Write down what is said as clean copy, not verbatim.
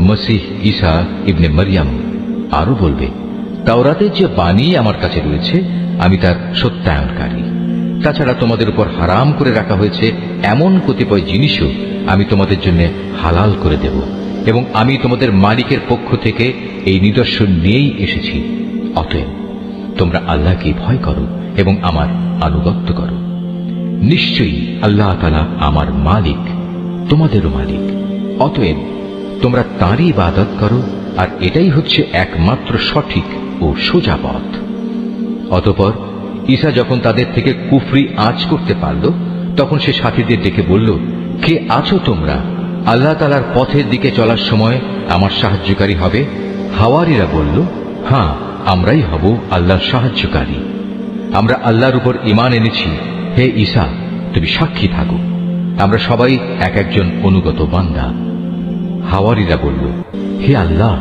মসিহ ঈসা ইবনে মরিয়ম আরো বলবে, তাওরাতের যে বাণী আমার কাছে রয়েছে আমি তার সত্যায়নকারী। তাছাড়া তোমাদের উপর হারাম করে রাখা হয়েছে এমন কতিপয় জিনিসও আমি তোমাদের জন্য হালাল করে দেব, এবং আমি তোমাদের মালিকের পক্ষ থেকে এই নিদর্শন নিয়েই এসেছি। অতএব তোমরা আল্লাহকে ভয় করো এবং আমার আনুগত্য করো। নিশ্চয়ই আল্লাহ তাআলা আমার মালিক, তোমাদেরও মালিক। অতএব তোমরা তাঁরই ইবাদত করো, আর এটাই হচ্ছে একমাত্র সঠিক ও সোজা পথ। অতঃপর ঈসা যখন তাদের থেকে কুফরি আঁচ করতে পারল, তখন সে সাথীদের ডেকে বলল, কে আছো তোমরা? আল্লাহ তাআলার পথের দিকে চলার সময় আমার সাহায্যকারী হবে? হাওয়ারীরা বলল, হ্যাঁ, আমরাই হব আল্লাহর সাহায্যকারী। আমরা আল্লাহর উপর ঈমান এনেছি। হে ঈসা, তুমি সাক্ষী থাকো, আমরা সবাই এক একজন অনুগত বান্দা। হাওয়ারীরা বলল, হে আল্লাহ,